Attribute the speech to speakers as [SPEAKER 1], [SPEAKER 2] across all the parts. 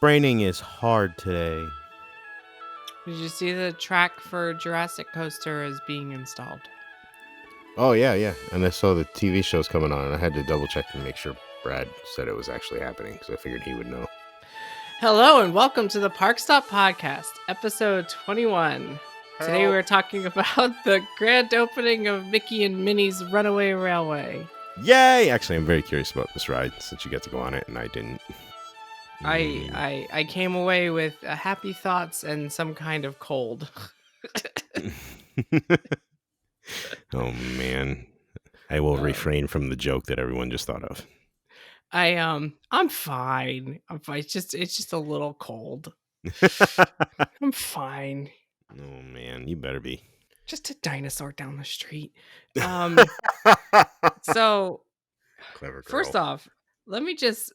[SPEAKER 1] braining is hard today.
[SPEAKER 2] Did you see the track for Jurassic Coaster is being installed?
[SPEAKER 1] Oh, yeah. And I saw the TV shows coming on, and I had to double check to make sure Brad said it was actually happening, because I figured he would know.
[SPEAKER 2] Hello and welcome to the ParkStop podcast, episode 21. Today we're talking about the grand opening of Mickey and Minnie's Runaway Railway.
[SPEAKER 1] Yay! Actually, I'm very curious about this ride, since you get to go on it, and I didn't.
[SPEAKER 2] I came away with happy thoughts and some kind of cold.
[SPEAKER 1] Oh, man. I will refrain from the joke that everyone just thought of.
[SPEAKER 2] I'm fine. It's just a little cold. I'm fine.
[SPEAKER 1] Oh, man, you better be.
[SPEAKER 2] Just a dinosaur down the street. So
[SPEAKER 1] Clever girl.
[SPEAKER 2] First off, let me just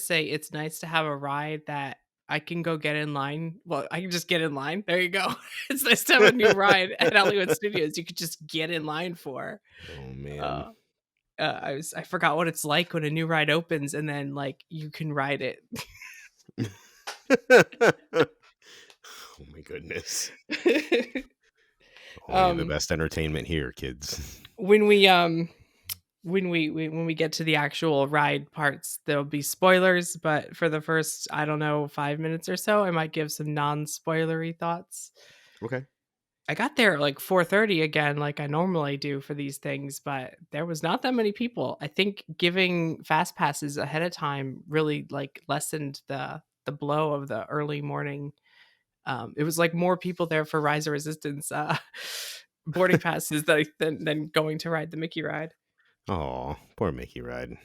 [SPEAKER 2] say it's nice to have a ride that I can go get in line. Well, I can just get in line. There you go. It's nice to have a new ride at Hollywood Studios you could just get in line for.
[SPEAKER 1] Oh, man.
[SPEAKER 2] I forgot what it's like when a new ride opens and then like you can ride it.
[SPEAKER 1] Oh my goodness. Only the best entertainment here, kids.
[SPEAKER 2] When we get to the actual ride parts, there'll be spoilers, but for the first, 5 minutes or so, I might give some non-spoilery thoughts.
[SPEAKER 1] Okay.
[SPEAKER 2] I got there at like 4:30 again, like I normally do for these things, but there was not that many people. I think giving fast passes ahead of time really like lessened the blow of the early morning. It was like more people there for Rise of Resistance boarding passes than going to ride the Mickey ride.
[SPEAKER 1] Oh, poor Mickey ride.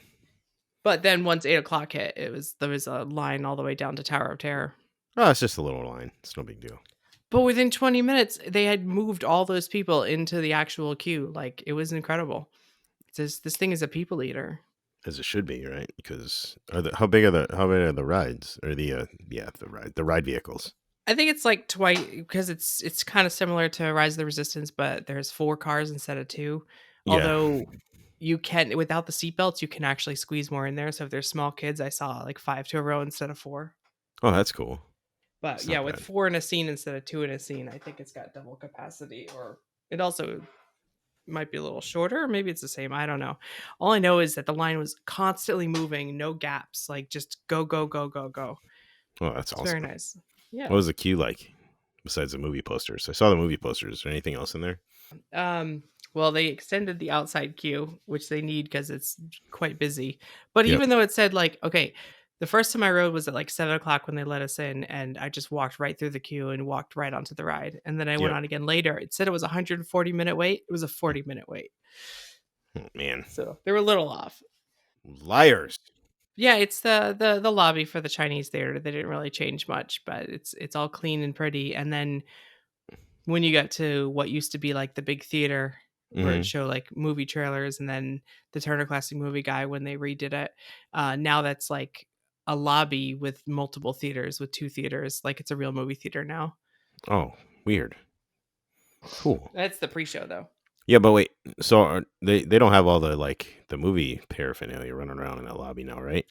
[SPEAKER 2] But then once 8 o'clock hit, there was a line all the way down to Tower of Terror. Oh,
[SPEAKER 1] it's just a little line. It's no big deal.
[SPEAKER 2] But within 20 minutes, they had moved all those people into the actual queue. Like, it was incredible. This thing is a people eater.
[SPEAKER 1] As it should be, right? Because how big are the rides? Or the ride vehicles?
[SPEAKER 2] I think it's like twice, because it's kind of similar to Rise of the Resistance, but there's 4 cars instead of 2. Yeah. Although you can, without the seatbelts, you can actually squeeze more in there. So if there's small kids, I saw like 5 to a row instead of 4.
[SPEAKER 1] Oh, that's cool.
[SPEAKER 2] But yeah, with 4 in a scene instead of 2 in a scene, I think it's got double capacity, or it also might be a little shorter, or maybe it's the same. I don't know. All I know is that the line was constantly moving, no gaps, like just go, go, go, go, go.
[SPEAKER 1] Oh, that's awesome.
[SPEAKER 2] Very nice. Yeah.
[SPEAKER 1] What was the queue like besides the movie posters? I saw the movie posters. Is there anything else in there?
[SPEAKER 2] Well, they extended the outside queue, which they need because it's quite busy. But even though it said like, okay, the first time I rode was at like 7 o'clock when they let us in, and I just walked right through the queue and walked right onto the ride. And then I went on again later. It said it was a 140-minute wait. It was a 40-minute wait.
[SPEAKER 1] Oh, man.
[SPEAKER 2] So they were a little off.
[SPEAKER 1] Liars.
[SPEAKER 2] Yeah, it's the lobby for the Chinese theater. They didn't really change much, but it's all clean and pretty. And then when you get to what used to be like the big theater, where it show like movie trailers, and then the Turner Classic Movie Guy when they redid it, now that's like a lobby with multiple theaters, with 2 theaters. Like it's a real movie theater now.
[SPEAKER 1] Oh, weird. Cool.
[SPEAKER 2] That's the pre-show though.
[SPEAKER 1] Yeah, but wait. So they don't have all the movie paraphernalia running around in that lobby now, right?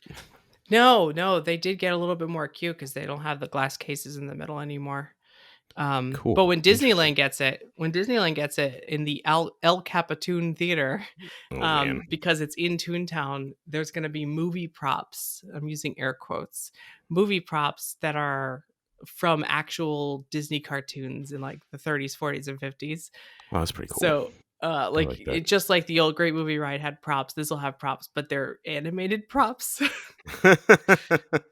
[SPEAKER 2] No, they did get a little bit more cute because they don't have the glass cases in the middle anymore. Cool. But when Disneyland gets it in the El Capitan Theater, because it's in Toontown, there's going to be movie props. I'm using air quotes, movie props that are from actual Disney cartoons in like the 30s, 40s, and 50s.
[SPEAKER 1] Oh, that's pretty cool.
[SPEAKER 2] So, it's just like the old Great Movie Ride had props. This will have props, but they're animated props.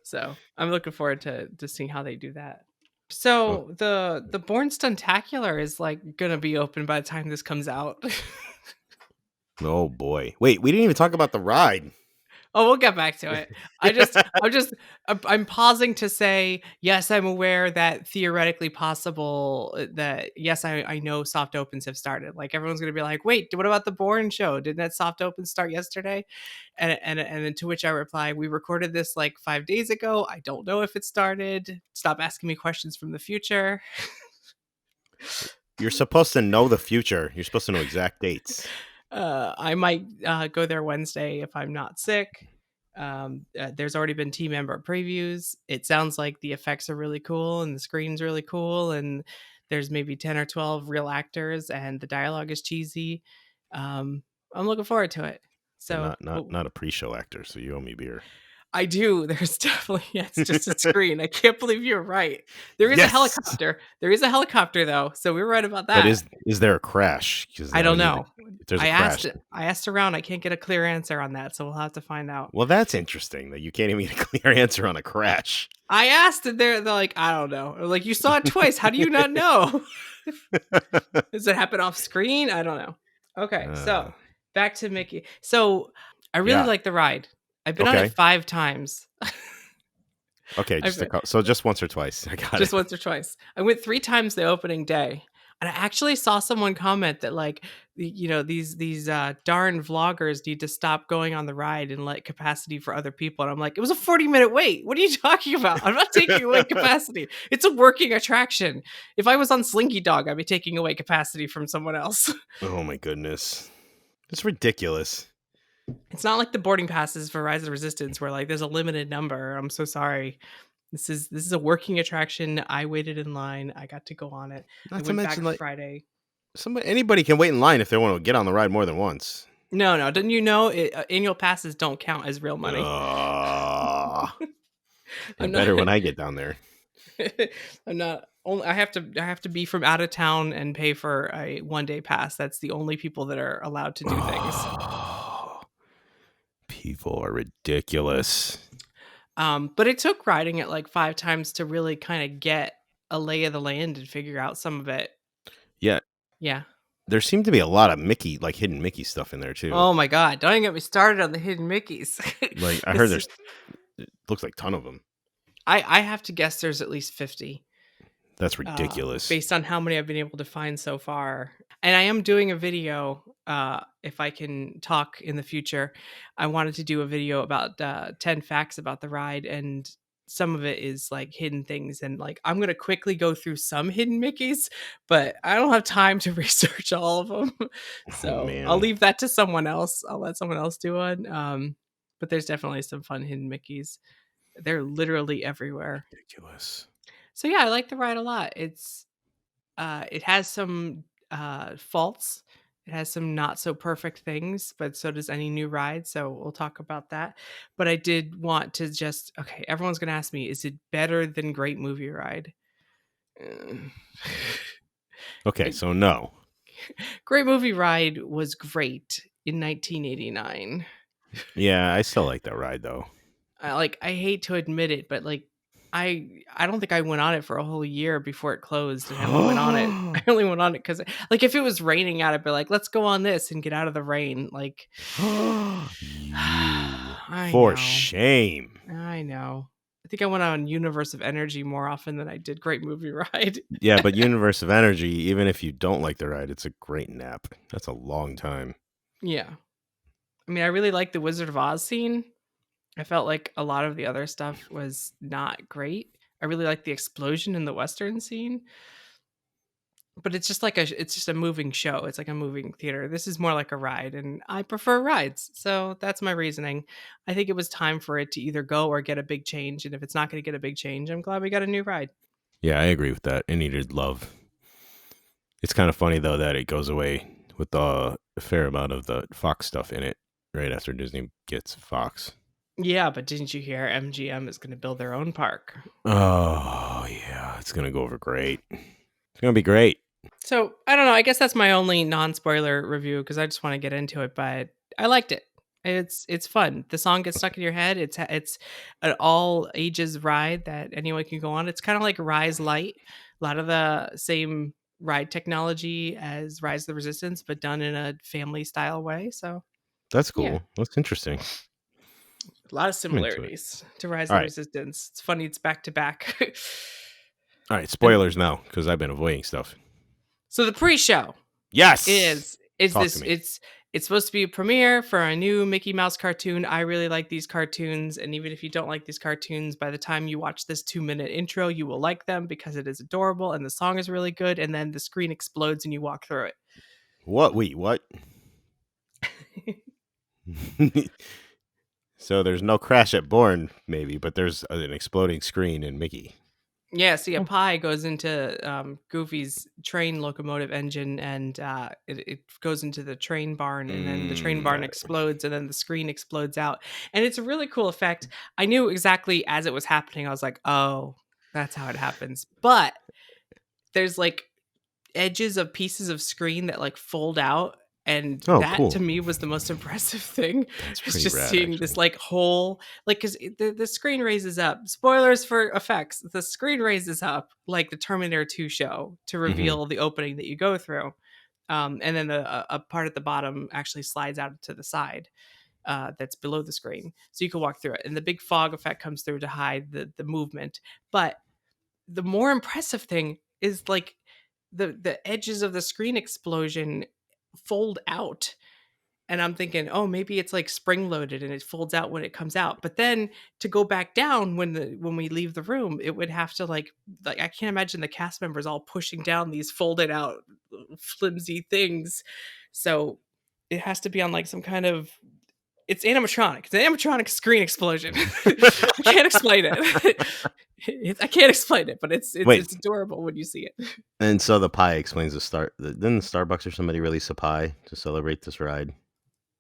[SPEAKER 2] So I'm looking forward to seeing how they do that. So the Born Stuntacular is like gonna be open by the time this comes out.
[SPEAKER 1] Oh boy! Wait, we didn't even talk about the ride.
[SPEAKER 2] Oh, we'll get back to it. I'm pausing to say, yes, I'm aware that theoretically possible that, yes, I know soft opens have started. Like everyone's going to be like, wait, what about the Bourne show? Didn't that soft open start yesterday? And then to which I reply, we recorded this like 5 days ago. I don't know if it started. Stop asking me questions from the future.
[SPEAKER 1] You're supposed to know the future. You're supposed to know exact dates.
[SPEAKER 2] I might go there Wednesday if I'm not sick. There's already been team member previews. It sounds like the effects are really cool and the screen's really cool, and there's maybe 10 or 12 real actors, and the dialogue is cheesy. I'm looking forward to it. So
[SPEAKER 1] Not a pre-show actor, so you owe me beer.
[SPEAKER 2] I do. There's definitely, yeah, it's just a screen. I can't believe you're right. There is a
[SPEAKER 1] Yes!
[SPEAKER 2] helicopter. There is a helicopter though, so we were right about
[SPEAKER 1] But
[SPEAKER 2] that.
[SPEAKER 1] is there a crash? Because
[SPEAKER 2] I don't know.
[SPEAKER 1] if there's a crash.
[SPEAKER 2] I asked around. I can't get a clear answer on that, so we'll have to find out.
[SPEAKER 1] Well, that's interesting that you can't even get a clear answer on a crash.
[SPEAKER 2] I asked, and they're like, I don't know. Like, you saw it twice. How do you not know? Does it happen off screen? I don't know. Okay, so back to Mickey. So I really like the ride. I've been on it 5 times.
[SPEAKER 1] Okay, just once or twice. I got it.
[SPEAKER 2] Just once or twice. I went 3 times the opening day. And I actually saw someone comment that, like, these darn vloggers need to stop going on the ride and let capacity for other people. And I'm like, it was a 40-minute wait. What are you talking about? I'm not taking away capacity. It's a working attraction. If I was on Slinky Dog, I'd be taking away capacity from someone else.
[SPEAKER 1] Oh my goodness. It's ridiculous.
[SPEAKER 2] It's not like the boarding passes for Rise of the Resistance where, like, there's a limited number. I'm so sorry. This is a working attraction. I waited in line. I got to go on it.
[SPEAKER 1] Not to mention, like,
[SPEAKER 2] Friday.
[SPEAKER 1] Anybody can wait in line if they want to get on the ride more than once.
[SPEAKER 2] No. Didn't you know annual passes don't count as real money?
[SPEAKER 1] Better when I get down there.
[SPEAKER 2] I'm not. I have to be from out of town and pay for a 1-day pass. That's the only people that are allowed to do things.
[SPEAKER 1] People are ridiculous.
[SPEAKER 2] But it took riding it like 5 times to really kind of get a lay of the land and figure out some of it.
[SPEAKER 1] Yeah.
[SPEAKER 2] Yeah.
[SPEAKER 1] There seemed to be a lot of Mickey, like hidden Mickey stuff in there too.
[SPEAKER 2] Oh my God. Don't even get me started on the hidden Mickeys.
[SPEAKER 1] Like, I heard it looks like a ton of them.
[SPEAKER 2] I have to guess there's at least 50.
[SPEAKER 1] That's ridiculous.
[SPEAKER 2] Based on how many I've been able to find so far. And I am doing a video, if I can talk in the future. I wanted to do a video about 10 facts about the ride, and some of it is like hidden things. And like, I'm going to quickly go through some hidden Mickeys, but I don't have time to research all of them. So I'll leave that to someone else. I'll let someone else do one. But there's definitely some fun hidden Mickeys. They're literally everywhere.
[SPEAKER 1] Ridiculous.
[SPEAKER 2] So yeah, I like the ride a lot. It's it has some faults. It has some not so perfect things, but so does any new ride. So we'll talk about that. But I did want to okay, everyone's going to ask me, is it better than Great Movie Ride?
[SPEAKER 1] Okay, so no.
[SPEAKER 2] Great Movie Ride was great in 1989.
[SPEAKER 1] Yeah, I still like that ride though.
[SPEAKER 2] I hate to admit it, but like I don't think I went on it for a whole year before it closed, and I only went on it. I only went on it because, like, if it was raining out, I'd be like, let's go on this and get out of the rain. Like,
[SPEAKER 1] for shame.
[SPEAKER 2] I know. I think I went on Universe of Energy more often than I did Great Movie Ride.
[SPEAKER 1] Yeah, but Universe of Energy, even if you don't like the ride, it's a great nap. That's a long time.
[SPEAKER 2] Yeah. I mean, I really like the Wizard of Oz scene. I felt like a lot of the other stuff was not great. I really like the explosion in the Western scene. But it's just a moving show. It's like a moving theater. This is more like a ride, and I prefer rides. So that's my reasoning. I think it was time for it to either go or get a big change. And if it's not going to get a big change, I'm glad we got a new ride.
[SPEAKER 1] Yeah, I agree with that. It needed love. It's kind of funny, though, that it goes away with a fair amount of the Fox stuff in it right after Disney gets Fox.
[SPEAKER 2] Yeah, but didn't you hear MGM is going to build their own park?
[SPEAKER 1] Oh, yeah. It's going to go over great. It's going to be great.
[SPEAKER 2] So, I don't know. I guess that's my only non-spoiler review because I just want to get into it, but I liked it. It's fun. The song gets stuck in your head. It's an all ages ride that anyone can go on. It's kind of like Rise Light. A lot of the same ride technology as Rise of the Resistance, but done in a family style way. So
[SPEAKER 1] that's cool. Yeah. That's interesting.
[SPEAKER 2] A lot of similarities to Rise of the Resistance. It's funny. It's back to back.
[SPEAKER 1] All right. Spoilers now, because I've been avoiding stuff.
[SPEAKER 2] So the pre-show.
[SPEAKER 1] Yes.
[SPEAKER 2] Is this, it's supposed to be a premiere for a new Mickey Mouse cartoon. I really like these cartoons. And even if you don't like these cartoons, by the time you watch this 2-minute intro, you will like them because it is adorable and the song is really good. And then the screen explodes and you walk through it.
[SPEAKER 1] What? Wait, what? So there's no crash at Bourne, maybe, but there's an exploding screen in Mickey.
[SPEAKER 2] Yeah, see, a pie goes into Goofy's train locomotive engine, and it goes into the train barn, and then the train barn explodes, and then the screen explodes out. And it's a really cool effect. I knew exactly as it was happening. I was like, oh, that's how it happens. But there's like edges of pieces of screen that like fold out, and that to me was the most impressive thing. It's just
[SPEAKER 1] rad,
[SPEAKER 2] seeing
[SPEAKER 1] actually.
[SPEAKER 2] this like whole, like, because the screen raises up. Spoilers for effects: the screen raises up like the Terminator 2 show to reveal the opening that you go through, and then a part at the bottom actually slides out to the side. That's below the screen, so you can walk through it, and the big fog effect comes through to hide the movement. But the more impressive thing is like the edges of the screen explosion fold out, and I'm thinking, oh, maybe it's like spring loaded and it folds out when it comes out. But then to go back down when we leave the room, it would have to like I can't imagine the cast members all pushing down these folded out flimsy things. So it has to be on like some kind of, it's animatronic. It's an animatronic screen explosion. I can't explain it. I can't explain it, but it's adorable when you see it.
[SPEAKER 1] And so the pie explains didn't Starbucks or somebody release a pie to celebrate this ride?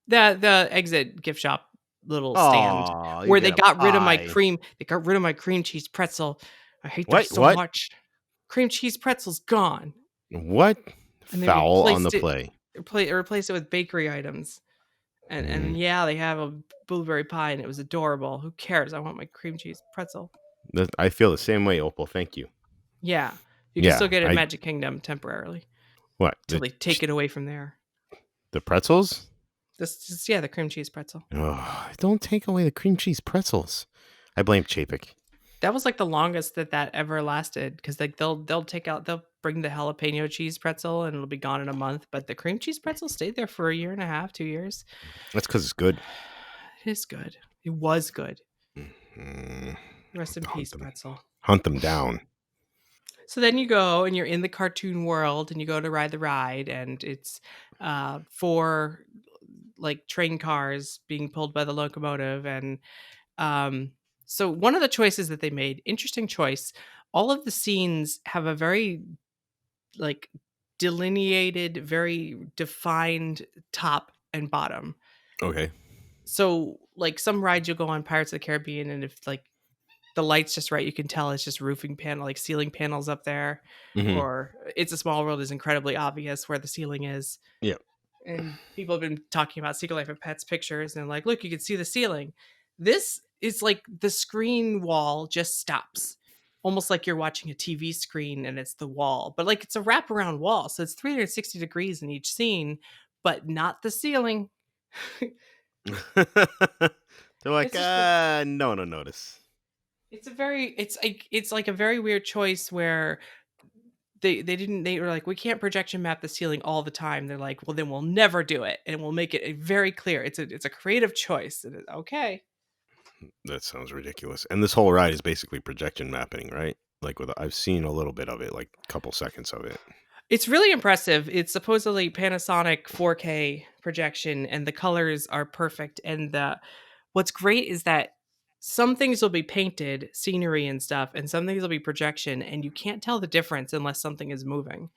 [SPEAKER 2] The exit gift shop little stand where they got rid of my cream. They got rid of my cream cheese pretzel. I hate them so much. Cream cheese pretzel's gone.
[SPEAKER 1] What?
[SPEAKER 2] And
[SPEAKER 1] foul on the play.
[SPEAKER 2] Replaced it with bakery items. And yeah, they have a blueberry pie, and it was adorable. Who cares? I want my cream cheese pretzel.
[SPEAKER 1] I feel the same way, Opal. Thank you.
[SPEAKER 2] Yeah. You can still get it at Magic Kingdom temporarily.
[SPEAKER 1] What?
[SPEAKER 2] Till they take it away from there.
[SPEAKER 1] The pretzels?
[SPEAKER 2] The cream cheese pretzel.
[SPEAKER 1] Oh, don't take away the cream cheese pretzels. I blame Chapek.
[SPEAKER 2] That was like the longest that ever lasted, because like they'll bring the jalapeno cheese pretzel and it'll be gone in a month, but the cream cheese pretzel stayed there for a year and a half, 2 years.
[SPEAKER 1] That's because it's good.
[SPEAKER 2] It is good. It was good. Rest in peace, pretzel.
[SPEAKER 1] Hunt them down.
[SPEAKER 2] So then you go and you're in the cartoon world and you go to ride the ride, and it's 4 like train cars being pulled by the locomotive. And so one of the choices that they made, interesting choice, all of the scenes have a very like delineated, very defined top and bottom.
[SPEAKER 1] Okay.
[SPEAKER 2] So like some rides you'll go on, Pirates of the Caribbean, and if like the light's just right, you can tell it's just roofing panel, like ceiling panels up there. Or It's a Small World is incredibly obvious where the ceiling is.
[SPEAKER 1] Yeah.
[SPEAKER 2] And people have been talking about Secret Life of Pets pictures, and like, look, you can see the ceiling. This is like the screen wall just stops, almost like you're watching a TV screen and it's the wall, but like it's a wraparound wall, so it's 360 degrees in each scene, but not the ceiling.
[SPEAKER 1] They're like, no notice.
[SPEAKER 2] It's like a very weird choice where they were like, we can't projection map the ceiling all the time. They're like, well, then we'll never do it, and we'll make it very clear. It's a creative choice. Okay.
[SPEAKER 1] That sounds ridiculous. And this whole ride is basically projection mapping, right? Like I've seen a little bit of it, like a couple seconds of it.
[SPEAKER 2] It's really impressive. It's supposedly Panasonic 4K projection, and the colors are perfect. And what's great is that some things will be painted, scenery and stuff, and some things will be projection, and you can't tell the difference unless something is moving.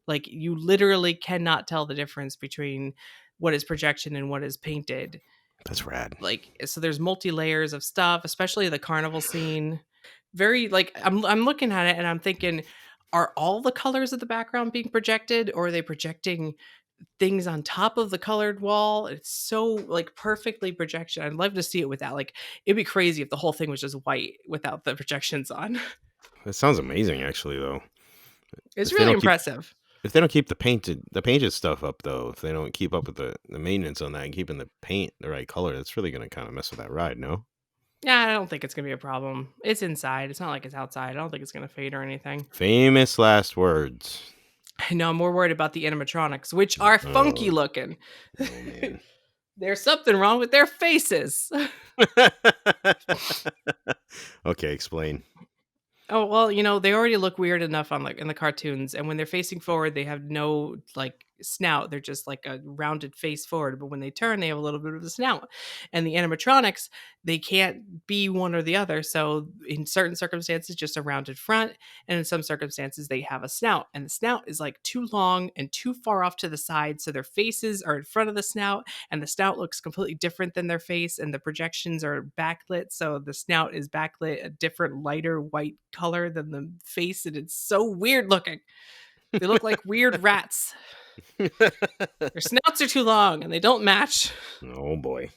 [SPEAKER 2] Like you literally cannot tell the difference between what is projection and what is painted.
[SPEAKER 1] That's rad.
[SPEAKER 2] Like, so there's multi-layers of stuff, especially the carnival scene. Very like I'm looking at it and I'm thinking, are all the colors of the background being projected, or are they projecting things on top of the colored wall? It's so like perfectly projection. I'd love to see it without, like, it'd be crazy if the whole thing was just white without the projections on.
[SPEAKER 1] That sounds amazing, actually, though.
[SPEAKER 2] It's really impressive.
[SPEAKER 1] If they don't keep the painted stuff up, though, if they don't keep up with the maintenance on that and keeping the paint the right color, that's really going to kind of mess with that ride, no?
[SPEAKER 2] Yeah, I don't think it's going to be a problem. It's inside. It's not like it's outside. I don't think it's going to fade or anything.
[SPEAKER 1] Famous last words.
[SPEAKER 2] No, I'm more worried about the animatronics, which are funky looking. Oh, man. There's something wrong with their faces.
[SPEAKER 1] Okay, explain.
[SPEAKER 2] Oh, well, they already look weird enough on in the cartoons, and when they're facing forward, they have no like snout. They're just like a rounded face forward, but when they turn, they have a little bit of a snout. And the animatronics, they can't be one or the other. So in certain circumstances, just a rounded front, and in some circumstances, they have a snout. And the snout is like too long and too far off to the side, so their faces are in front of the snout, and the snout looks completely different than their face, and the projections are backlit, so the snout is backlit a different lighter white color than the face, and it's so weird looking. They look like weird rats. Their snouts are too long and they don't match.
[SPEAKER 1] Oh boy.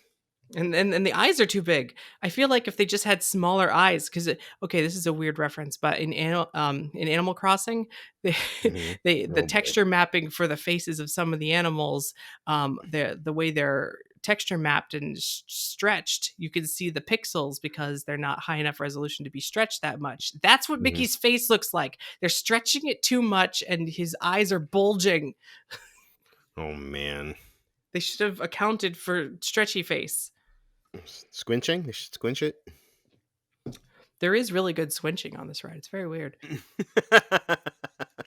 [SPEAKER 2] And the eyes are too big. I feel like if they just had smaller eyes, because okay, this is a weird reference, but in Animal Crossing, they, the texture mapping for the faces of some of the animals, the way they're texture mapped and stretched, you can see the pixels because they're not high enough resolution to be stretched that much. That's what Mickey's face looks like. They're stretching it too much, and his eyes are bulging.
[SPEAKER 1] Oh man.
[SPEAKER 2] They should have accounted for stretchy face.
[SPEAKER 1] Squinching? They should squinch it.
[SPEAKER 2] There is really good swinching on this ride. It's very weird.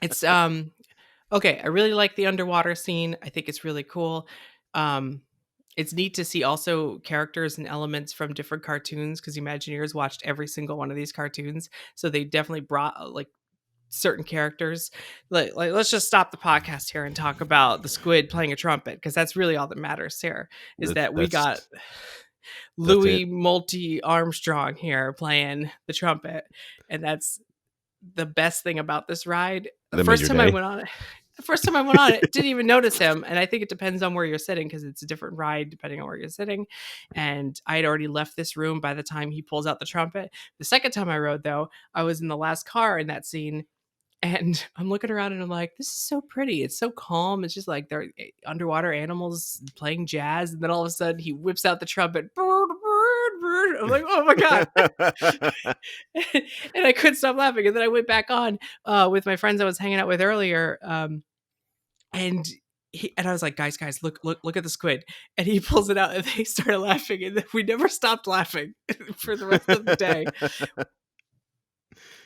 [SPEAKER 2] It's okay. I really like the underwater scene. I think it's really cool. It's neat to see also characters and elements from different cartoons, because Imagineers watched every single one of these cartoons, so they definitely brought like certain characters. Like let's just stop the podcast here and talk about the squid playing a trumpet, because that's really all that matters here. Is that we got Louis Multi Armstrong here playing the trumpet, and that's the best thing about this ride. The first time I went on it, didn't even notice him, and I think it depends on where you're sitting, because it's a different ride depending on where you're sitting. And I had already left this room by the time he pulls out the trumpet. The second time I rode, though, I was in the last car in that scene, and I'm looking around and I'm like, this is so pretty. It's so calm. It's just like they're underwater animals playing jazz. And then all of a sudden he whips out the trumpet. Bird, bird, bird. I'm like, oh my God. And I couldn't stop laughing. And then I went back on with my friends I was hanging out with earlier. And I was like, guys, look at the squid. And he pulls it out and they started laughing. And then we never stopped laughing for the rest of the day.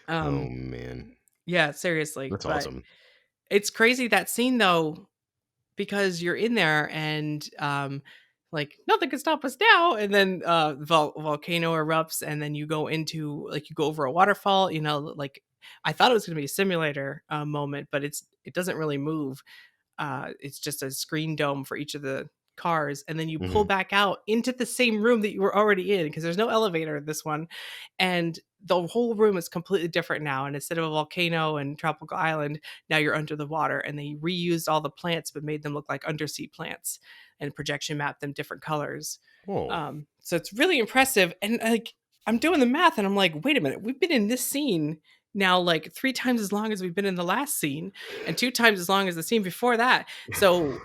[SPEAKER 1] Oh man.
[SPEAKER 2] Yeah, seriously.
[SPEAKER 1] That's awesome.
[SPEAKER 2] It's crazy, that scene though, because you're in there and like nothing can stop us now, and then volcano erupts, and then you go over a waterfall, like I thought it was going to be a simulator moment, but it doesn't really move. It's just a screen dome for each of the cars, and then you pull back out into the same room that you were already in, because there's no elevator in this one, and the whole room is completely different now. And instead of a volcano and tropical island, now you're under the water, and they reused all the plants but made them look like undersea plants and projection mapped them different colors. So it's really impressive. And like I'm doing the math and I'm like, wait a minute, we've been in this scene now like 3 times as long as we've been in the last scene, and 2 times as long as the scene before that. So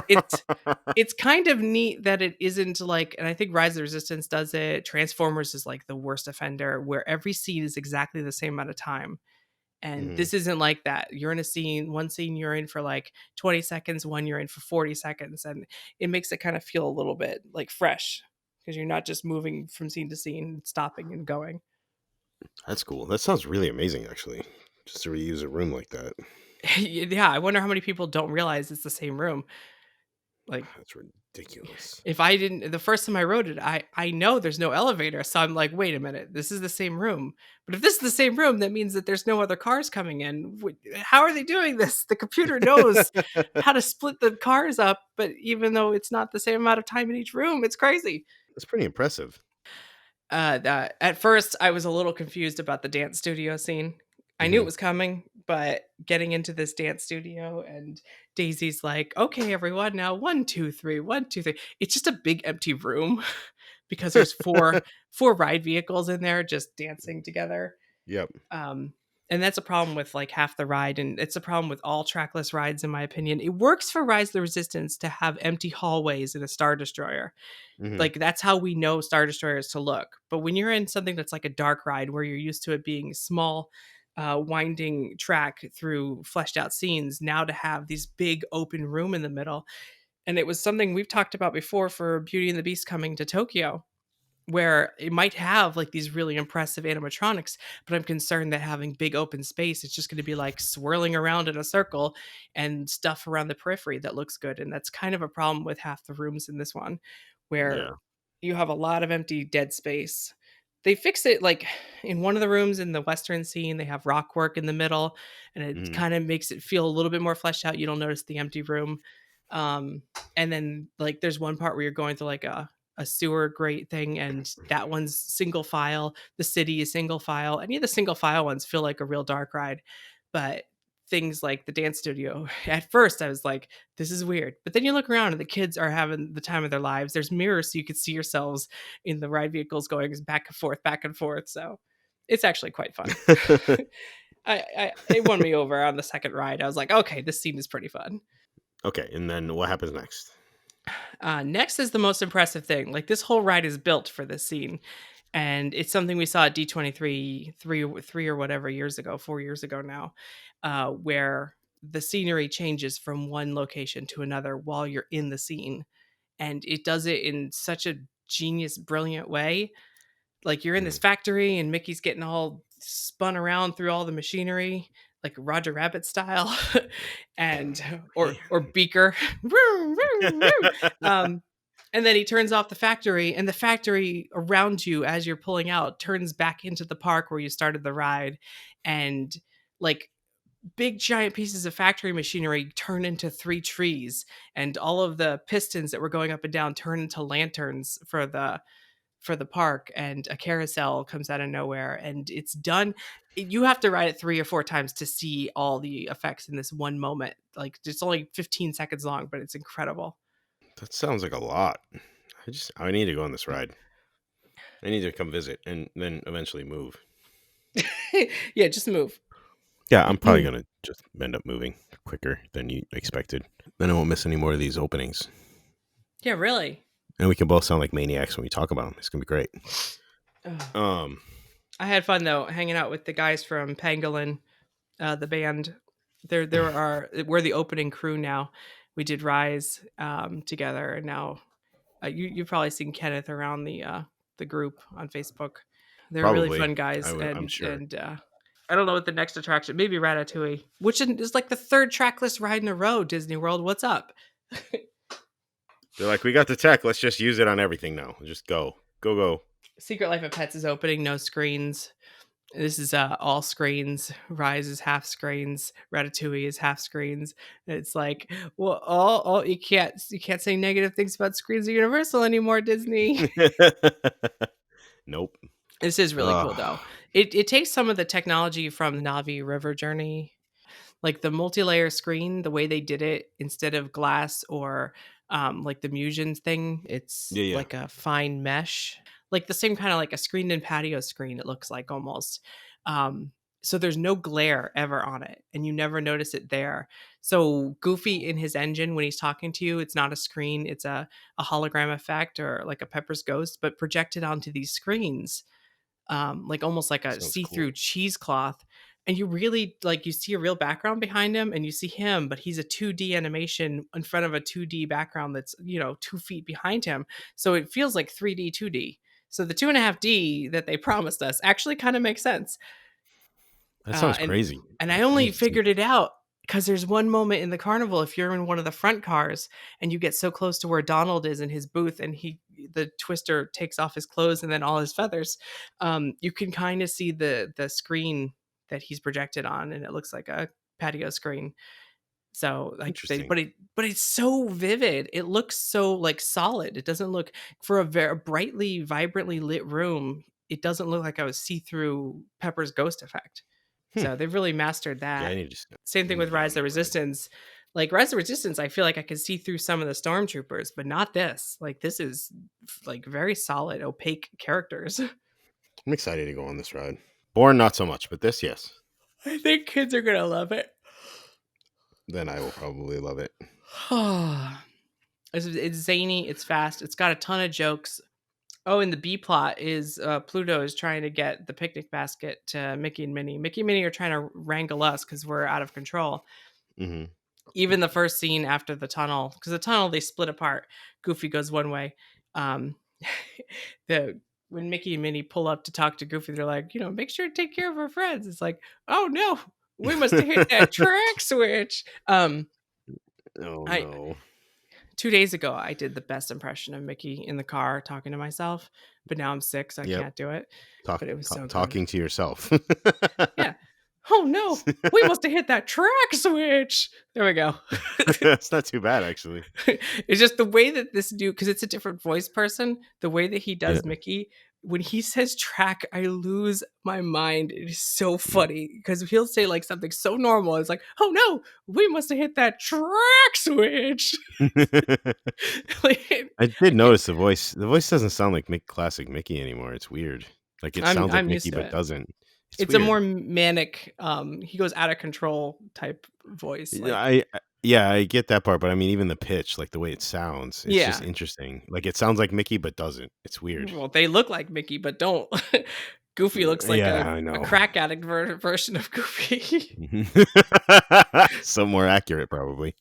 [SPEAKER 2] it's kind of neat that it isn't like, and I think Rise of the Resistance does it, Transformers is like the worst offender, where every scene is exactly the same amount of time. And this isn't like that. You're in a scene, one scene you're in for like 20 seconds, one you're in for 40 seconds. And it makes it kind of feel a little bit like fresh, because you're not just moving from scene to scene, stopping and going.
[SPEAKER 1] That's cool. That sounds really amazing, actually, just to reuse a room like that.
[SPEAKER 2] Yeah, I wonder how many people don't realize it's the same room. Like,
[SPEAKER 1] that's ridiculous.
[SPEAKER 2] If I didn't, the first time I wrote it, I know there's no elevator, so I'm like, wait a minute, this is the same room. But if this is the same room, that means that there's no other cars coming in. How are they doing this? The computer knows how to split the cars up, but even though it's not the same amount of time in each room, it's crazy.
[SPEAKER 1] That's pretty impressive.
[SPEAKER 2] At first, I was a little confused about the dance studio scene. I knew it was coming, but getting into this dance studio, and Daisy's like, okay, everyone, now 1, 2, 3, 1, 2, 3. It's just a big empty room because there's four ride vehicles in there just dancing together.
[SPEAKER 1] Yep.
[SPEAKER 2] And that's a problem with like half the ride, and it's a problem with all trackless rides, in my opinion. It works for Rise of the Resistance to have empty hallways in a Star Destroyer. Like that's how we know Star Destroyers to look. But when you're in something that's like a dark ride, where you're used to it being small, winding track through fleshed out scenes, now to have these big open room in the middle. And it was something we've talked about before for Beauty and the Beast coming to Tokyo. where it might have like these really impressive animatronics, but I'm concerned that having big open space, it's just going to be like swirling around in a circle and stuff around the periphery that looks good. And that's kind of a problem with half the rooms in this one, where
[SPEAKER 1] Yeah.
[SPEAKER 2] you have a lot of empty dead space. They fix it like in one of the rooms in the western scene, they have rock work in the middle, and it
[SPEAKER 1] Mhm.
[SPEAKER 2] kind of makes it feel a little bit more fleshed out. You don't notice the empty room. And then like there's one part where you're going through like a sewer grate thing, and that one's single file. The city is single file. Any of the single file ones feel like a real dark ride, but things like the dance studio, at first I was like, this is weird. But then you look around and the kids are having the time of their lives. There's mirrors so you could see yourselves in the ride vehicles going back and forth, back and forth. So it's actually quite fun. It won me over on the second ride. I was like, okay, this scene is pretty fun.
[SPEAKER 1] Okay, and then what happens next?
[SPEAKER 2] Next is the most impressive thing. Like this whole ride is built for this scene, and it's something we saw at D23 three or whatever years ago, 4 years ago now, where the scenery changes from one location to another while you're in the scene, and it does it in such a genius, brilliant way. Like you're in this
[SPEAKER 1] Mhm.
[SPEAKER 2] factory and Mickey's getting all spun around through all the machinery, like Roger Rabbit style, and or Beaker. um, and then he turns off the factory, and the factory around you as you're pulling out turns back into the park where you started the ride, and like big giant pieces of factory machinery turn into three trees, and all of the pistons that were going up and down turn into lanterns for the park, and a carousel comes out of nowhere, and it's done. You have to ride it 3 or 4 times to see all the effects in this one moment. Like it's only 15 seconds long, but it's incredible.
[SPEAKER 1] That sounds like a lot. I need to go on this ride. I need to come visit and then eventually move.
[SPEAKER 2] Yeah, just move.
[SPEAKER 1] Yeah, I'm probably gonna just end up moving quicker than you expected. Then I won't miss any more of these openings.
[SPEAKER 2] Yeah, really.
[SPEAKER 1] And we can both sound like maniacs when we talk about them. It's gonna be great.
[SPEAKER 2] Ugh.
[SPEAKER 1] Um,
[SPEAKER 2] I had fun though hanging out with the guys from Pangolin, the band. We're the opening crew now. We did Rise together, and now you've probably seen Kenneth around the group on Facebook. They're really
[SPEAKER 1] Probably.
[SPEAKER 2] fun guys,
[SPEAKER 1] I'm sure.
[SPEAKER 2] and I don't know what the next attraction. Maybe Ratatouille, which is like the third trackless ride in a row. Disney World, what's up?
[SPEAKER 1] They're like, we got the tech. Let's just use it on everything now. Just go, go, go.
[SPEAKER 2] Secret Life of Pets is opening, no screens. This is all screens. Rise is half screens. Ratatouille is half screens. It's like, well, you can't say negative things about screens at Universal anymore, Disney.
[SPEAKER 1] Nope.
[SPEAKER 2] This is really cool
[SPEAKER 1] Ugh.
[SPEAKER 2] though. It takes some of the technology from Navi River Journey, like the multi-layer screen, the way they did it instead of glass or like the Musions thing, it's
[SPEAKER 1] Yeah, yeah.
[SPEAKER 2] like a fine mesh, like the same kind of like a screened in patio screen, it looks like almost. um so there's no glare ever on it, and you never notice it there. So Goofy in his engine, when he's talking to you, it's not a screen, it's a hologram effect or like a Pepper's ghost, but projected onto these screens, like almost like a
[SPEAKER 1] Sounds cool.
[SPEAKER 2] see-through cheesecloth. And you really like you see a real background behind him, and you see him, but he's a 2D animation in front of a 2D background that's 2 feet behind him. So it feels like 3D 2D. So the 2.5D that they promised us actually kind of makes sense.
[SPEAKER 1] That
[SPEAKER 2] Uh,
[SPEAKER 1] sounds
[SPEAKER 2] and
[SPEAKER 1] crazy.
[SPEAKER 2] and I
[SPEAKER 1] I
[SPEAKER 2] only
[SPEAKER 1] need to see.
[SPEAKER 2] figured it out because there's one moment in the carnival, if you're in one of the front cars and you get so close to where Donald is in his booth, and the twister takes off his clothes and then all his feathers, you can kind of see the screen that he's projected on, and it looks like a patio screen. So like
[SPEAKER 1] Interesting.
[SPEAKER 2] but it's so vivid. It looks so like solid. It doesn't look, for a very brightly, vibrantly lit room, it doesn't look like I was see through Pepper's ghost effect.
[SPEAKER 1] Hmm.
[SPEAKER 2] So they've really mastered
[SPEAKER 1] Yeah,
[SPEAKER 2] that. Same
[SPEAKER 1] I
[SPEAKER 2] thing
[SPEAKER 1] need
[SPEAKER 2] with
[SPEAKER 1] to get on
[SPEAKER 2] Rise of
[SPEAKER 1] that ride.
[SPEAKER 2] Resistance. Like Rise of Resistance, I feel like I could see through some of the stormtroopers, but not this. Like this is like very solid, opaque characters.
[SPEAKER 1] I'm excited to go on this ride. Born, not so much, but this, yes.
[SPEAKER 2] I think kids are gonna love it.
[SPEAKER 1] Then I will probably love it.
[SPEAKER 2] It's zany, it's fast, it's got a ton of jokes. Oh, and the B plot is Pluto is trying to get the picnic basket to Mickey and Minnie. Mickey and Minnie are trying to wrangle us because we're out of control.
[SPEAKER 1] Hmm.
[SPEAKER 2] Even the first scene after the tunnel, because the tunnel they split apart. Goofy goes one way. Um, the when Mickey and Minnie pull up to talk to Goofy, they're like, make sure to take care of our friends. It's like, oh no, we must have hit that track switch.
[SPEAKER 1] Oh
[SPEAKER 2] I
[SPEAKER 1] no.
[SPEAKER 2] 2 days ago, I did the best impression of Mickey in the car talking to myself, but now I'm sick, so I
[SPEAKER 1] Yep.
[SPEAKER 2] can't do it. But it was so good.
[SPEAKER 1] Talking to yourself.
[SPEAKER 2] Yeah. Oh no, we must have hit that track switch. There we go.
[SPEAKER 1] That's not too bad, actually.
[SPEAKER 2] It's just the way that this dude, because it's a different voice person, the way that he does Mickey, when he says track, I lose my mind. It is so funny because he'll say like something so normal. It's like, oh no, we must have hit that track switch.
[SPEAKER 1] I did notice the voice. The voice doesn't sound like classic Mickey anymore. It's weird. Like it sounds like Mickey, but doesn't.
[SPEAKER 2] It's a more manic, he goes out of control type voice.
[SPEAKER 1] Like, I get that part, but I mean, even the pitch, like the way it sounds, it's just interesting. Like it sounds like Mickey, but doesn't. It's weird.
[SPEAKER 2] Well, they look like Mickey, but don't. Goofy looks like a crack addict version of Goofy.
[SPEAKER 1] So more accurate, probably.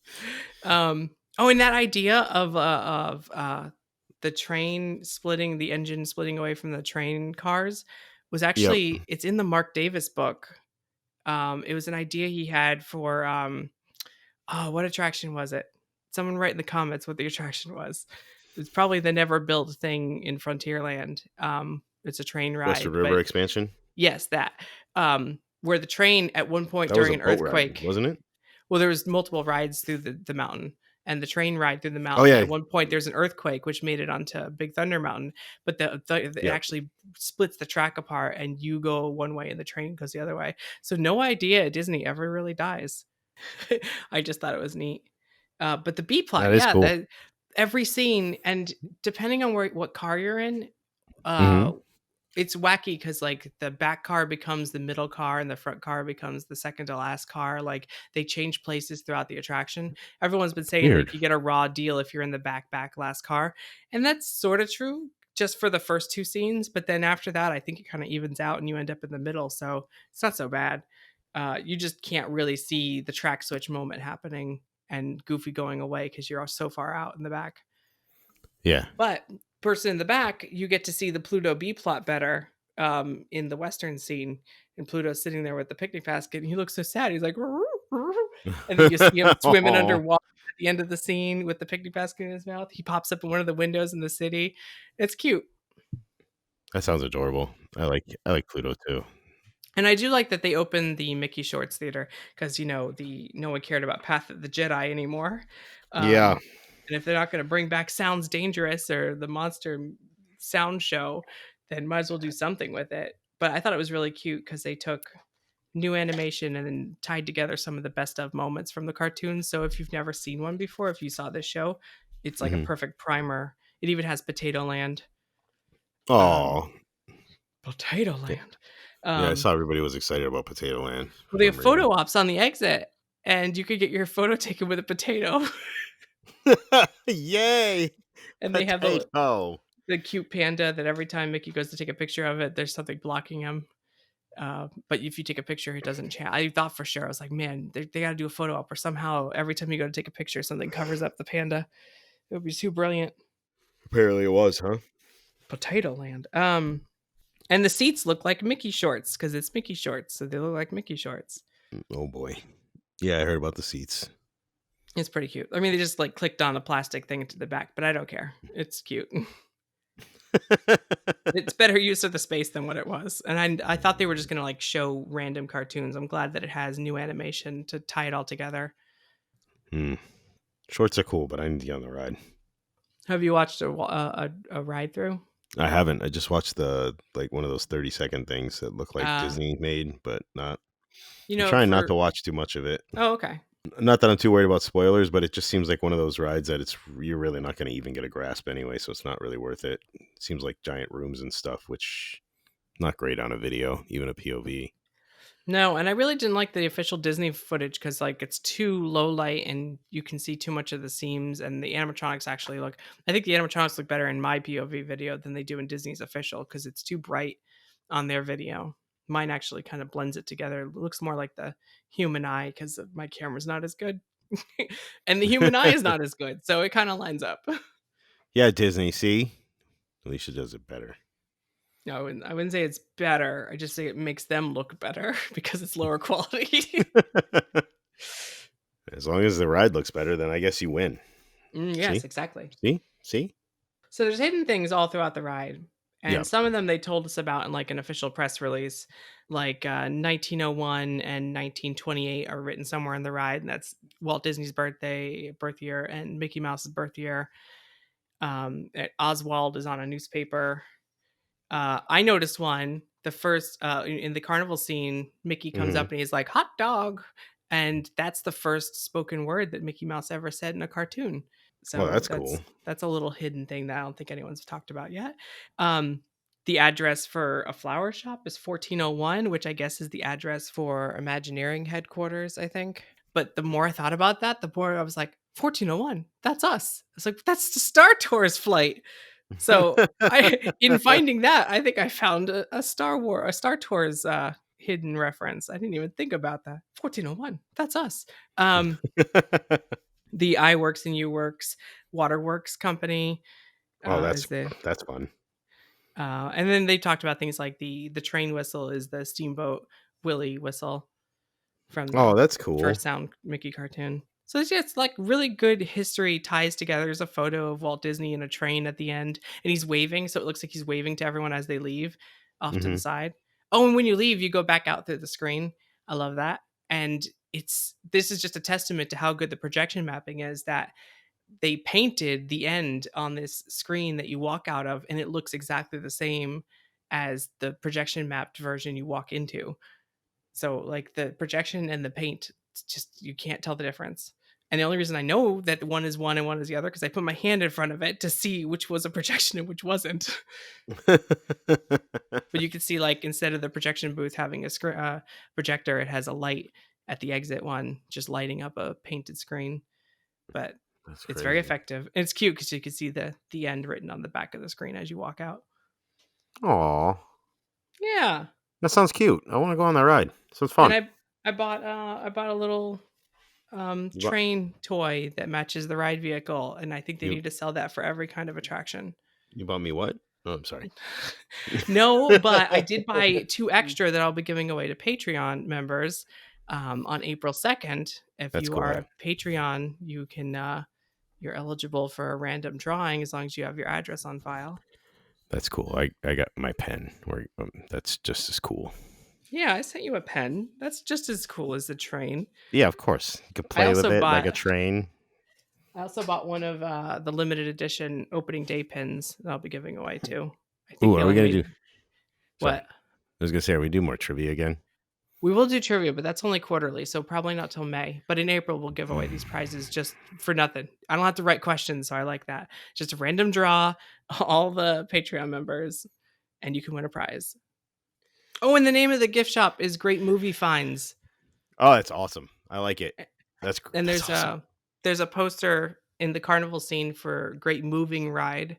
[SPEAKER 2] And that idea of the train splitting, the engine splitting away from the train cars was actually it's in the Mark Davis book. It was an idea he had for what attraction was it? Someone write in the comments what the attraction was. It's probably the never built thing in Frontierland. It's a train ride.
[SPEAKER 1] Western River expansion?
[SPEAKER 2] Yes, that. Where the train at one point during an earthquake,
[SPEAKER 1] ride, wasn't it?
[SPEAKER 2] Well, there was multiple rides through the mountain, and the train ride through the mountain. At one point, there's an earthquake which made it onto Big Thunder Mountain, but it actually splits the track apart, and you go one way and the train goes the other way. So no idea Disney ever really dies. I just thought it was neat. But the B plot, cool. Every scene, and depending on what car you're in, it's wacky because like the back car becomes the middle car and the front car becomes the second to last car. Like they change places throughout the attraction. Everyone's been saying like, you get a raw deal if you're in the back last car, and that's sort of true just for the first two scenes. But then after that, I think it kind of evens out and you end up in the middle, so it's not so bad. You just can't really see the track switch moment happening and Goofy going away because you're so far out in the back.
[SPEAKER 1] Yeah,
[SPEAKER 2] but person in the back, you get to see the Pluto B plot better in the Western scene. And Pluto's sitting there with the picnic basket, and he looks so sad. He's like, and then you see him swimming underwater at the end of the scene with the picnic basket in his mouth. He pops up in one of the windows in the city. It's cute.
[SPEAKER 1] That sounds adorable. I like Pluto too.
[SPEAKER 2] And I do like that they opened the Mickey Shorts Theater because no one cared about Path of the Jedi anymore.
[SPEAKER 1] Yeah.
[SPEAKER 2] And if they're not going to bring back Sounds Dangerous or the Monster Sound Show, then might as well do something with it. But I thought it was really cute because they took new animation and then tied together some of the best of moments from the cartoons. So if you've never seen one before, if you saw this show, it's like a perfect primer. It even has Potato Land.
[SPEAKER 1] Oh,
[SPEAKER 2] Potato Land.
[SPEAKER 1] Yeah, I saw everybody was excited about Potato Land.
[SPEAKER 2] Well, they have photo ops on the exit, and you could get your photo taken with a potato.
[SPEAKER 1] Yay!
[SPEAKER 2] And they have the cute panda that every time Mickey goes to take a picture of it, there's something blocking him. But if you take a picture, it doesn't change. I thought for sure, I was like, man, they got to do a photo op, or somehow every time you go to take a picture, something covers up the panda. It would be too brilliant.
[SPEAKER 1] Apparently it was, huh?
[SPEAKER 2] Potato Land. And the seats look like Mickey shorts because it's Mickey shorts, so they look like Mickey shorts.
[SPEAKER 1] Oh boy. Yeah, I heard about the seats.
[SPEAKER 2] It's pretty cute. I mean, they just like clicked on a plastic thing into the back, but I don't care. It's cute. It's better use of the space than what it was. And I thought they were just going to like show random cartoons. I'm glad that it has new animation to tie it all together.
[SPEAKER 1] Shorts are cool, but I need to get on the ride.
[SPEAKER 2] Have you watched a ride through?
[SPEAKER 1] I haven't. I just watched one of those 30-second things that look like Disney made, but not. I'm trying not to watch too much of it.
[SPEAKER 2] Oh, okay.
[SPEAKER 1] Not that I'm too worried about spoilers, but it just seems like one of those rides that you're really not going to even get a grasp anyway, so it's not really worth it. It seems like giant rooms and stuff, which not great on a video, even a POV.
[SPEAKER 2] No, and I really didn't like the official Disney footage because like it's too low light and you can see too much of the seams, and the animatronics actually I think the animatronics look better in my POV video than they do in Disney's official because it's too bright on their video. Mine actually kind of blends it together. It looks more like the human eye because my camera's not as good. And the human eye is not as good. So it kind of lines up.
[SPEAKER 1] Yeah, Disney, see? Alicia does it better.
[SPEAKER 2] No, I wouldn't say it's better. I just say it makes them look better because it's lower quality.
[SPEAKER 1] As long as the ride looks better, then I guess you win.
[SPEAKER 2] Yes,
[SPEAKER 1] See?
[SPEAKER 2] exactly.
[SPEAKER 1] See?
[SPEAKER 2] So there's hidden things all throughout the ride, and
[SPEAKER 1] Yep.
[SPEAKER 2] some of them they told us about in like an official press release, like 1901 and 1928 are written somewhere in the ride, and that's Walt Disney's birth year, and Mickey Mouse's birth year. Oswald is on a newspaper. I noticed one. The first in the carnival scene, Mickey comes
[SPEAKER 1] Mhm.
[SPEAKER 2] up and he's like "hot dog," and that's the first spoken word that Mickey Mouse ever said in a cartoon.
[SPEAKER 1] Oh,
[SPEAKER 2] So
[SPEAKER 1] that's cool.
[SPEAKER 2] that's a little hidden thing that I don't think anyone's talked about yet. Um, the address for a flower shop is 1401, which I guess is the address for Imagineering headquarters, I think. But the more I thought about that, the more I was like, 1401, that's us. It's like, that's the Star Tours flight. So I, in finding that, I think I found a Star Tours hidden reference. I didn't even think about that. 1401, that's us. The I Works and You Works Waterworks company
[SPEAKER 1] Oh,
[SPEAKER 2] is the
[SPEAKER 1] that's fun.
[SPEAKER 2] and then they talked about things like the train whistle is the Steamboat Willie whistle from
[SPEAKER 1] Oh,
[SPEAKER 2] the
[SPEAKER 1] that's cool.
[SPEAKER 2] first Sound Mickey cartoon. So it's just like really good history ties together. There's a photo of Walt Disney in a train at the end, and he's waving, so it looks like he's waving to everyone as they leave off to the
[SPEAKER 1] Mhm.
[SPEAKER 2] side. Oh, and when you leave, you go back out through the screen. I love that. And this is just a testament to how good the projection mapping is that they painted the end on this screen that you walk out of, and it looks exactly the same as the projection mapped version you walk into. So like the projection and the paint, it's just you can't tell the difference. And the only reason I know that one is one and one is the other because I put my hand in front of it to see which was a projection and which wasn't. But you can see like instead of the projection booth having a projector, it has a light at the exit one, just lighting up a painted screen. But
[SPEAKER 1] That's
[SPEAKER 2] it's very
[SPEAKER 1] crazy.
[SPEAKER 2] effective. And it's cute because you can see the end written on the back of the screen as you walk out.
[SPEAKER 1] Aw.
[SPEAKER 2] Yeah.
[SPEAKER 1] That sounds cute. I wanna go on that ride. Sounds
[SPEAKER 2] And
[SPEAKER 1] fun.
[SPEAKER 2] I bought a little
[SPEAKER 1] You bought
[SPEAKER 2] train toy that matches the ride vehicle, and I think they
[SPEAKER 1] you
[SPEAKER 2] need to sell that for every kind of attraction.
[SPEAKER 1] you bought me what? Oh, I'm sorry.
[SPEAKER 2] No, but I did buy 2 extra that I'll be giving away to Patreon members, on April 2nd. If
[SPEAKER 1] That's
[SPEAKER 2] you
[SPEAKER 1] cool.
[SPEAKER 2] are a Patreon, you can, you're eligible for a random drawing as long as you have your address on file.
[SPEAKER 1] That's cool. I got my pen. That's just as cool.
[SPEAKER 2] Yeah, I sent you a pen. That's just as cool as the train.
[SPEAKER 1] Yeah, of course. You can
[SPEAKER 2] I
[SPEAKER 1] play with
[SPEAKER 2] also
[SPEAKER 1] it like a
[SPEAKER 2] bought
[SPEAKER 1] train.
[SPEAKER 2] I also bought one of, the limited edition opening day pins that I'll be giving away too. I think
[SPEAKER 1] Ooh,
[SPEAKER 2] they
[SPEAKER 1] are we
[SPEAKER 2] only
[SPEAKER 1] gonna do?
[SPEAKER 2] made
[SPEAKER 1] Sorry,
[SPEAKER 2] what?
[SPEAKER 1] I was gonna say, are we do more trivia again?
[SPEAKER 2] We will do trivia, but that's only quarterly, so probably not till May. But in April, we'll give away these prizes just for nothing. I don't have to write questions, so I like that. Just a random draw, all the Patreon members, and you can win a prize. Oh, and the name of the gift shop is Great Movie Finds.
[SPEAKER 1] Oh, that's awesome. I like it.
[SPEAKER 2] And
[SPEAKER 1] That's awesome.
[SPEAKER 2] there's a poster in the carnival scene for Great Moving Ride,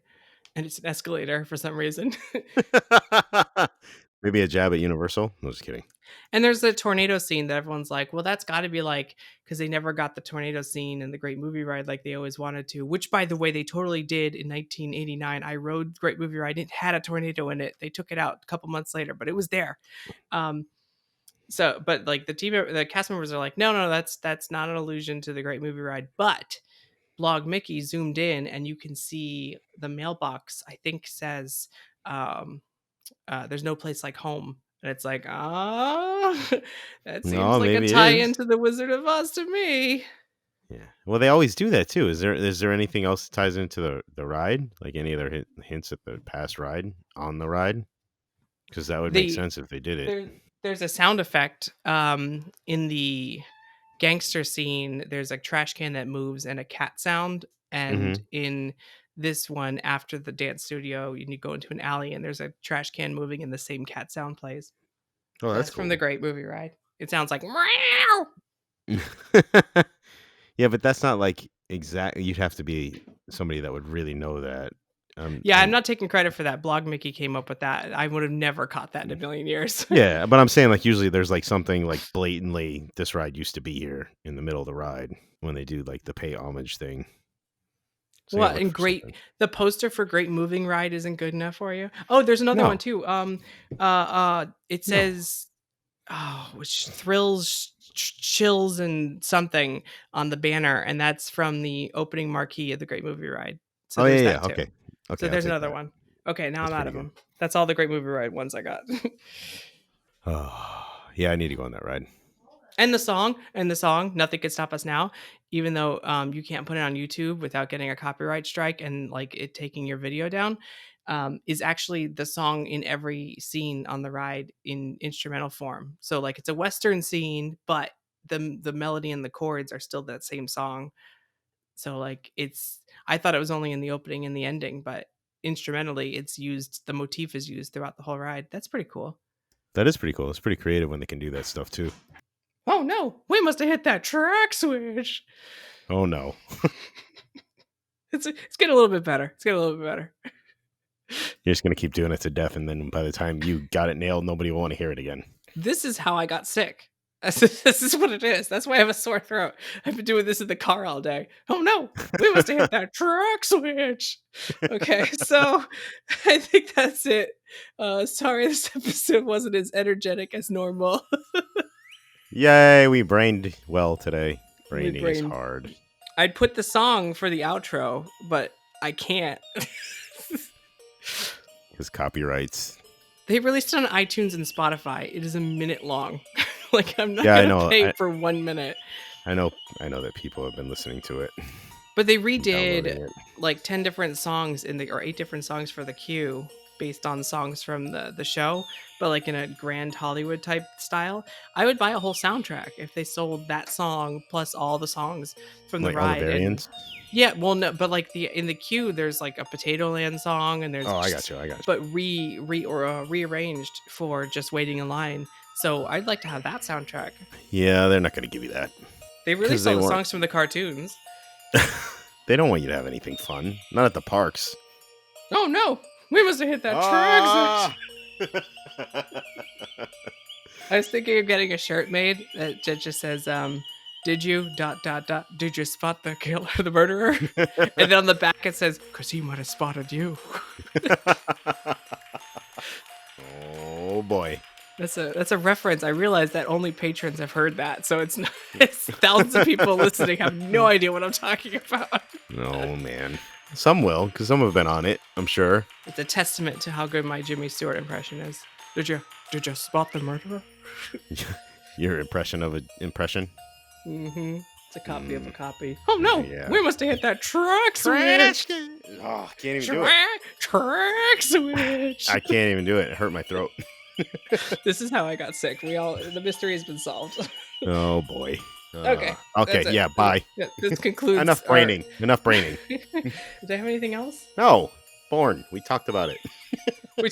[SPEAKER 2] and it's an escalator for some reason.
[SPEAKER 1] Maybe a jab at Universal. No, just kidding.
[SPEAKER 2] And there's a tornado scene that everyone's like, well, that's got to be like, because they never got the tornado scene in the Great Movie Ride like they always wanted to, which, by the way, they totally did in 1989. I rode Great Movie Ride. It had a tornado in it. They took it out a couple months later, but it was there. But like the cast members are like, no, that's not an allusion to the Great Movie Ride. But Blog Mickey zoomed in and you can see the mailbox, I think says, there's no place like home. And it's like, that seems
[SPEAKER 1] No,
[SPEAKER 2] like a
[SPEAKER 1] maybe it
[SPEAKER 2] tie
[SPEAKER 1] is.
[SPEAKER 2] into the Wizard of Oz to me.
[SPEAKER 1] Yeah. Well, they always do that too. Is there anything else that ties into the ride? Like any other hints at the past ride on the ride? Because that would make
[SPEAKER 2] The
[SPEAKER 1] sense if they did it.
[SPEAKER 2] there's a sound effect in the gangster scene. There's a trash can that moves and a cat sound. And
[SPEAKER 1] Mm-hmm.
[SPEAKER 2] in this one, after the dance studio, you go into an alley and there's a trash can moving and the same cat sound plays.
[SPEAKER 1] Oh, that's
[SPEAKER 2] That's from the
[SPEAKER 1] cool.
[SPEAKER 2] Great Movie Ride. It sounds like meow.
[SPEAKER 1] Yeah, but that's not like exactly. You'd have to be somebody that would really know that.
[SPEAKER 2] Yeah, I'm
[SPEAKER 1] I'm
[SPEAKER 2] not taking credit for that. Blog Mickey came up with that. I would have never caught that in a million years.
[SPEAKER 1] Yeah, but I'm saying like usually there's like something like blatantly this ride used to be here in the middle of the ride when they do like the pay homage thing. So
[SPEAKER 2] What and great
[SPEAKER 1] something.
[SPEAKER 2] the poster for Great Moving Ride isn't good enough for you? Oh, there's another one too. It says, which thrills, chills, and something on the banner, and that's from the opening marquee of the Great Movie Ride. So
[SPEAKER 1] Oh
[SPEAKER 2] there's
[SPEAKER 1] yeah.
[SPEAKER 2] that too.
[SPEAKER 1] Okay.
[SPEAKER 2] So
[SPEAKER 1] Okay. I'll
[SPEAKER 2] there's
[SPEAKER 1] take
[SPEAKER 2] another
[SPEAKER 1] that.
[SPEAKER 2] one. Okay, now
[SPEAKER 1] That's
[SPEAKER 2] I'm out
[SPEAKER 1] pretty
[SPEAKER 2] of
[SPEAKER 1] good.
[SPEAKER 2] them. That's all the Great Movie Ride ones I got.
[SPEAKER 1] Oh yeah, I need to go on that ride.
[SPEAKER 2] And the song, "Nothing Can Stop Us Now," even though, you can't put it on YouTube without getting a copyright strike and, like, it taking your video down, is actually the song in every scene on the ride in instrumental form. So, like, it's a Western scene, but the melody and the chords are still that same song. So, like, I thought it was only in the opening and the ending, but instrumentally, the motif is used throughout the whole ride. That's pretty cool.
[SPEAKER 1] That is pretty cool. It's pretty creative when they can do that stuff too.
[SPEAKER 2] Oh, no. We must have hit that track switch.
[SPEAKER 1] Oh no.
[SPEAKER 2] It's getting a little bit better.
[SPEAKER 1] You're just gonna keep doing it to death, and then by the time you got it nailed, nobody will want to hear it again.
[SPEAKER 2] This is how I got sick. This is what it is. That's why I have a sore throat. I've been doing this in the car all day. Oh no, we must have hit that track switch. Okay, so I think that's it. Sorry this episode wasn't as energetic as normal.
[SPEAKER 1] Yay, we brained well today. Braining is hard.
[SPEAKER 2] I'd put the song for the outro, but I can't.
[SPEAKER 1] Because copyrights.
[SPEAKER 2] They released it on iTunes and Spotify. It is a minute long. Like, I'm not gonna pay for 1 minute.
[SPEAKER 1] I know that people have been listening to it.
[SPEAKER 2] But they redid like 10 different songs or 8 different songs for the queue based on songs from the show, but like in a grand Hollywood type style. I would buy a whole soundtrack if they sold that song plus all the songs from the ride.
[SPEAKER 1] All the variants?
[SPEAKER 2] Yeah, well, no, but like in the queue, there's like a Potato Land song, and there's
[SPEAKER 1] I got you.
[SPEAKER 2] But rearranged for just waiting in line. So I'd like to have that soundtrack.
[SPEAKER 1] Yeah, they're not going to give you that.
[SPEAKER 2] They released all the songs from the cartoons.
[SPEAKER 1] They don't want you to have anything fun. Not at the parks.
[SPEAKER 2] Oh no, we must have hit that track. I was thinking of getting a shirt made that just says, did you ... did you spot the killer, the murderer? And then on the back it says, because he might have spotted you.
[SPEAKER 1] Oh boy.
[SPEAKER 2] That's a reference. I realize that only patrons have heard that, so it's thousands of people listening have no idea what I'm talking about.
[SPEAKER 1] Oh man, some will, because some have been on it. I'm sure.
[SPEAKER 2] It's a testament to how good my Jimmy Stewart impression is. Did you spot the murderer?
[SPEAKER 1] Your impression of an impression.
[SPEAKER 2] Mm-hmm. It's a copy of a copy. Oh no! Yeah. We must have hit that track switch.
[SPEAKER 1] Oh, can't even do it.
[SPEAKER 2] Track switch.
[SPEAKER 1] I can't even do it. It hurt my throat.
[SPEAKER 2] This is how I got sick. The mystery has been solved.
[SPEAKER 1] Oh boy.
[SPEAKER 2] Okay.
[SPEAKER 1] Yeah. Bye.
[SPEAKER 2] This concludes.
[SPEAKER 1] Enough braining.
[SPEAKER 2] Do I have anything else?
[SPEAKER 1] No. Born. We talked about it.
[SPEAKER 2] We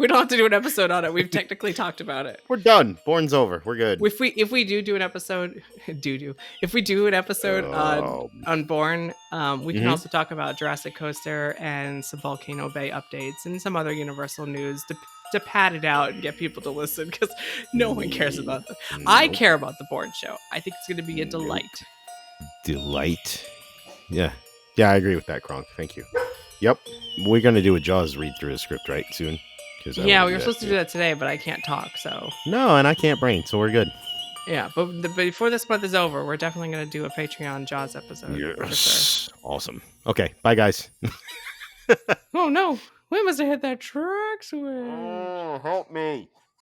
[SPEAKER 2] don't have to do an episode on it. We've technically talked about it.
[SPEAKER 1] We're done. Born's over. We're good.
[SPEAKER 2] If we do an episode, if we do an episode on Born, we can also talk about Jurassic Coaster and some Volcano Bay updates and some other Universal news to pad it out and get people to listen, because no one cares about them. Nope. I care about the Born show. I think it's going to be a delight.
[SPEAKER 1] Delight. Yeah, I agree with that, Kronk. Thank you. Yep, we're gonna do a Jaws read through the script right soon.
[SPEAKER 2] Yeah, we were supposed to do that today, but I can't talk, so.
[SPEAKER 1] No, and I can't brain, so we're good.
[SPEAKER 2] Yeah, but before this month is over, we're definitely gonna do a Patreon Jaws episode.
[SPEAKER 1] Yes. Sure. Awesome. Okay, bye guys.
[SPEAKER 2] Oh no, we must have hit that track switch.
[SPEAKER 1] Oh, help me.